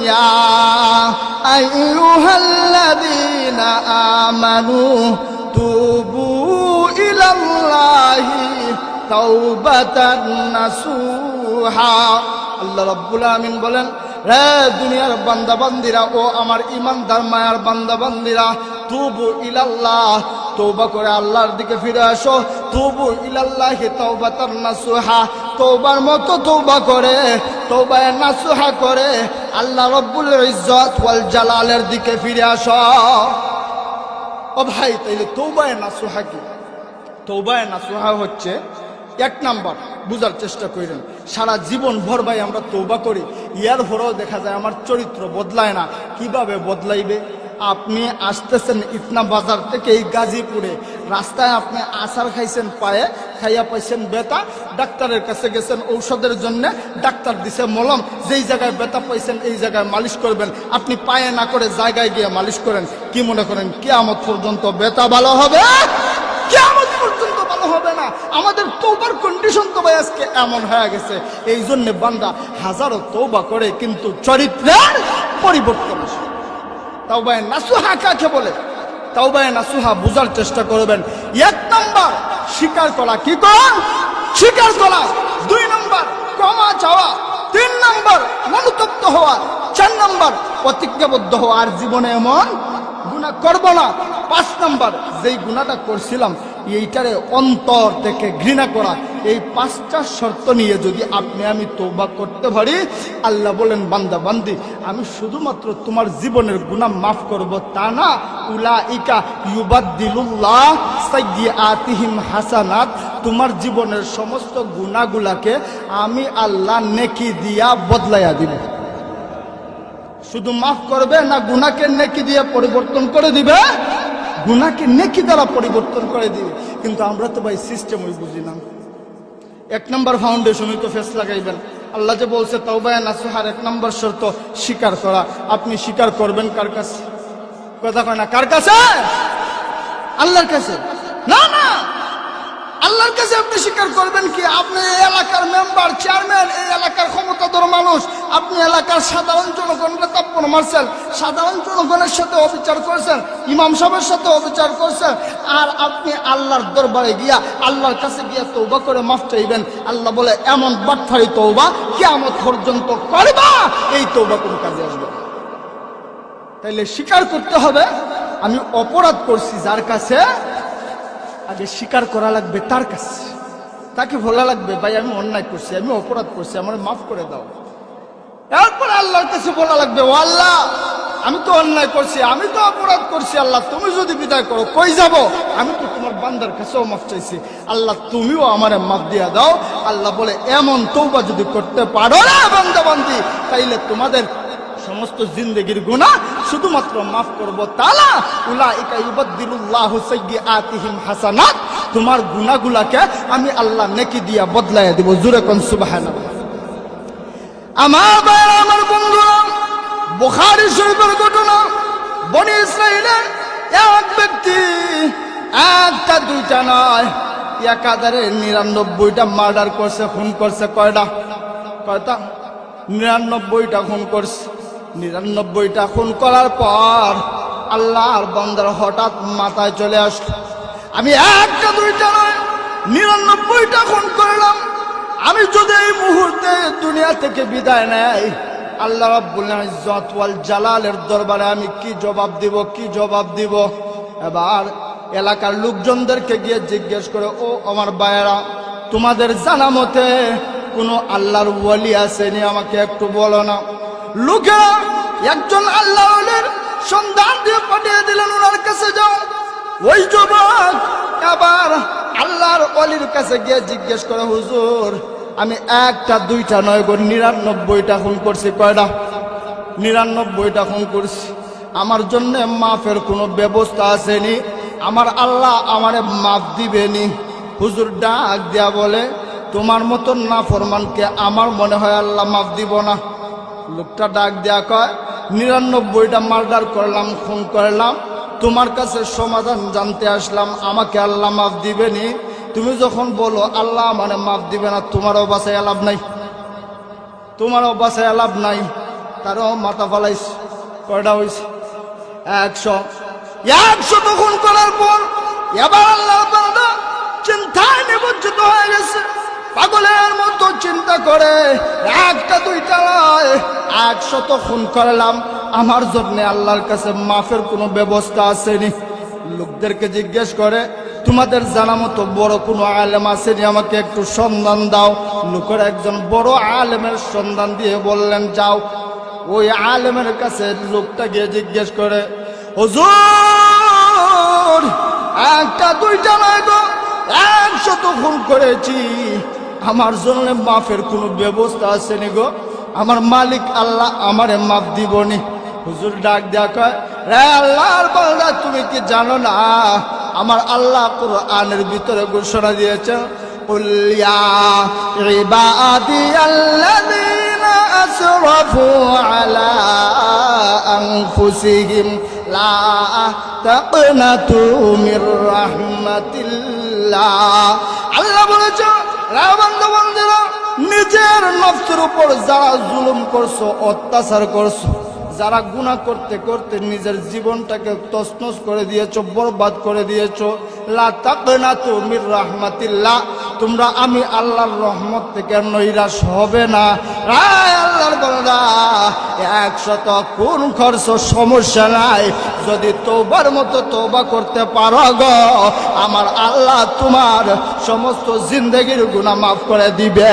ইয়া আইয়ুহাল্লাযীনা আমানু তুবু ইলাল্লাহি তাওবাতান নাসুহা। আল্লাহ রাব্বুল আমিন বলেন, রে দুনিয়ার বান্দা বান্দিরা, ও আমার ইমানদার মায়ার বান্দা বান্দিরা, তুবু ইলাল্লাহ, তওবা করে আল্লাহর দিকে ফিরে আসো। তুবু ইলাল্লাহি তাওবাতান নাসুহা, তওবার মতো তওবা করে, তওবায়ে নাসুহা করে আল্লাহ রাব্বুল ইজ্জত ওয়াল জালালের দিকে ফিরে আসো। ও ভাই, তাইলে তওবায়ে নাসুহা কি? তওবায়ে নাসুহা হচ্ছে, এক নাম্বার বুঝার চেষ্টা করেন, সারা জীবন ভর ভাই আমরা তওবা করি, ইয়ার পরেও দেখা যায় আমার চরিত্র বদলায় না। কিভাবে বদলাইবে? আপনি আসতেছেন ইটনা বাজার থেকে এই গাজীপুরে, রাস্তায় আপনি আচার খাইছেন, পায়ে খাইয়া পাইছেন ব্যথা, ডাক্তারের কাছে গেছেন ঔষধের জন্য, ডাক্তার দিছে মলম, যেই জায়গায় ব্যথা পাইছেন এই জায়গায় মালিশ করবেন। আপনি পায়ে না করে জায়গায় গিয়ে মালিশ করেন, কি মনে করেন কিয়ামত পর্যন্ত ব্যথা ভালো হবে? কিয়ামত পর্যন্ত ভালো হবে না। আমাদের তওবার কন্ডিশন তো ভাই আজকে এমন হয়ে গেছে, এই জন্য বান্দা হাজারো তওবা করে কিন্তু চরিত্রের পরিবর্তন আসে। তাওবায়ে নাসুহা কাকে বলে? তাওবায়ে নাসুহা বুঝার চেষ্টা করবেন। এক নাম্বার স্বীকার করা, কি করা? স্বীকার করা। দুই নাম্বার ক্ষমা চাওয়া। তিন নাম্বার অনুতপ্ত হওয়া। চার নাম্বার প্রতিজ্ঞাবদ্ধ হওয়া আর জীবনে এমন গুনাহ করব না। পাঁচ নাম্বার যেই গুনাহটা করছিলাম এইটারে অন্তর থেকে ঘৃণা করা। এই পাঁচটা শর্ত নিয়ে যদি আপনি আমি তওবা করতে পারি, আল্লাহ বলেন, বান্দা বান্দি আমি শুধুমাত্র তোমার জীবনের গুনাহ মাফ করব তা না, উলাইকা ইউবাদদিলুল্লাহ সাইয়্যাতিহিম হাসানাত, তোমার জীবনের সমস্ত গুনাহগুলাকে আমি আল্লাহ নেকি দিয়া বদলাইয়া দিব। শুধু মাফ করবে না, গুনাহকে নেকি দিয়ে পরিবর্তন করে দিবে, গুনাহকে নেকি দ্বারা পরিবর্তন করে দিবে। কিন্তু আমরা তো ভাই সিস্টেমই বুঝি না। এক নম্বর ফাউন্ডেশনই তো ফেস লাগাইবেন। আল্লাহ যে বলছে তাওবায়ে নাসুহার এক নম্বর শর্ত স্বীকার করা। আপনি স্বীকার করবেন কার কাছে? কথা কয় না, কার কাছে? আল্লাহর কাছে। না না, আল্লাহর কাছে আপনি স্বীকার করবেন কি? আপনি এই এলাকার মেম্বার, চেয়ারম্যান, এই এলাকার ক্ষমতাধর মানুষ, আপনি এলাকার সাধারণ জনগণকে তাপ্পর মারছেন, সাধারণ জনগণের সাথে অবিচার করছেন, ইমাম সাহেবের সাথে অবিচার করছেন, আর আপনি আল্লাহর দরবারে গিয়া আল্লাহর কাছে গিয়া তওবা করে মাফ চাইবেন। আল্লাহ বলে, এমন বাটফারি তওবা কিয়ামত পর্যন্ত করবা, এই তওবা কোন কাজে আসবে? তাইলে স্বীকার করতে হবে আমি অপরাধ করছি যার কাছে, আগে স্বীকার করা লাগবে তার কাছে। তাকে বলা লাগবে, ভাই আমি অন্যায় করছি, আমি অপরাধ করছি, আমার মাফ করে দাও। এরপর আল্লাহর কাছে বলা লাগবে, ও আল্লাহ আমি তো অন্যায় করছি, আমি তো অপরাধ করছি, আল্লাহ তুমি যদি বিদায় করো কই যাব? আমি তো তোমার বান্দার কাছেও মাফ চাইছি, আল্লাহ তুমিও আমারে মাফ দিয়া দাও। আল্লাহ বলে, এমন তওবা যদি করতে পারো না বান্দা বান্দি, তাইলে তোমাদের সমস্ত জিন্দেগির গুনাহ শুধুমাত্র মাফ করব তাআলা, উলাইকা ইউবাদদিলুল্লাহু সাইয়্যাতিহিম হাসানাত, তোমার গুনাহগুলোকে আমি আল্লাহ নেকি দিয়া বদলাইয়া দেব। জোরে কোন সুবহানাল্লাহ। আমার ভাইরা, আমার বন্ধুরা, বুখারী শরীফের ঘটনা, বনি ইসরাইলের এক ব্যক্তি একটা দুইটা নয়, একাধারে 99টা মার্ডার করছে, খুন করছে। কয়টা? 99টা খুন করছে। 99টা খুন করার পর আল্লাহর বান্দার হঠাৎ মাথায় চলে আসলো, আমি একটা দুইটা নয় 99টা খুন করলাম, আমি যদি এই মুহূর্তে দুনিয়া থেকে বিদায় নেই, আল্লাহ রাব্বুল ইজ্জত ওয়াল জালালের দরবারে আমি কি জবাব দিব? কি জবাব দিব? এবার এলাকার লোকজনদেরকে গিয়ে জিজ্ঞেস করে, ও আমার ভাইয়েরা, তোমাদের জানা মতে কোনো আল্লাহর ওয়ালি আসেনি? আমাকে একটু বলো না। লোকেরা একজন আল্লাহর ওয়ালির সন্ধান দিয়ে পাঠিয়ে দিলেন, ওনার কাছে যাও। ওই যুবক আবার আল্লাহর ওয়ালির কাছে গিয়ে জিজ্ঞেস করে, হুজুর আমি একটা দুইটা নয় গো 99টা খুন করছি। কয়টা? 99টা খুন করছি, আমার জন্য মাফের কোনো ব্যবস্থা আসেনি? আমার আল্লাহ আমারে মাফ দিবেনি? হুজুর ডাক দিয়া বলে, তোমার মতন নাফরমানকে আমার মনে হয় আল্লাহ মাফ দিব না। লোকটা ডাক দেয়া কয়, 99টা মার্ডার করলাম, খুন করলাম, তোমার কাছে সমাধান জানতে আসলাম, আমাকে আল্লাহ মাফ দিবেনি? তুমি যখন বলো আল্লাহ মানে মাফ দিবে না, তোমারও বাসায় লাভ নাই, তোমারও বাসায় লাভ নাই। তারও মাথা ফালাইছে। কয়টা হয়েছে? 100। 100 খুন করার পর এবার আল্লাহর বান্দা চিন্তায় নিমজ্জিত হয়ে গেছে, পাগলের মতো চিন্তা করে, একটা দুইটা নয় 100 খুন করলাম, আমার জন্য আল্লাহর কাছে মাফের কোনো ব্যবস্থা আসেনি। লোকদেরকে জিজ্ঞেস করে, তোমাদের জানা মতো বড় কোনো আলেম আসেনি, আমাকে একটু সন্ধান দাও। লোকের একজন বড় আলেমের সন্ধান দিয়ে বললেন, যাও। ওই আলেমের কাছে লোকটা গিয়ে জিজ্ঞেস করে, হুজুর একটা দুইটা নয় তো 100 খুন করেছি, আমার জন্য মাফের কোনো ব্যবস্থা আসেনি গো, আমার মালিক আল্লাহ আমারে মাফ দিবনি। হুজুর ডাক দেয়া কয়, রে আল্লাহর বান্দা, তুমি কি জানো না আমার আল্লাহ কুরআনের ভিতরে ঘোষণা দিয়েছেন, কুল ইয়া ইবাদিয়াল্লাযীনা আসরাফু আলা আনফুসিহিম লা তাকনাতু মির রাহমাতিল্লাহ। আল্লাহ বলেছে, রে বান্দা বান্দিরা, নিজের নফসের উপর যারা জুলুম করছো, অত্যাচার করছো, যারা গুনাহ করতে করতে নিজের জীবনটাকে তছনছ করে দিয়েছো, বরবাদ করে দিয়েছো, লা তাকনাতু মির রাহমাতিল্লাহ, তোমরা আমি আল্লাহর রহমত থেকে নৈরাশ হবে না। রায় আল্লাহর বান্দা 100 খুন করছো, সমস্যা নাই, যদি তওবার মতো তওবা করতে পারো গো, আমার আল্লাহ তোমার সমস্ত জিন্দেগির গুনাহ মাফ করে দিবে।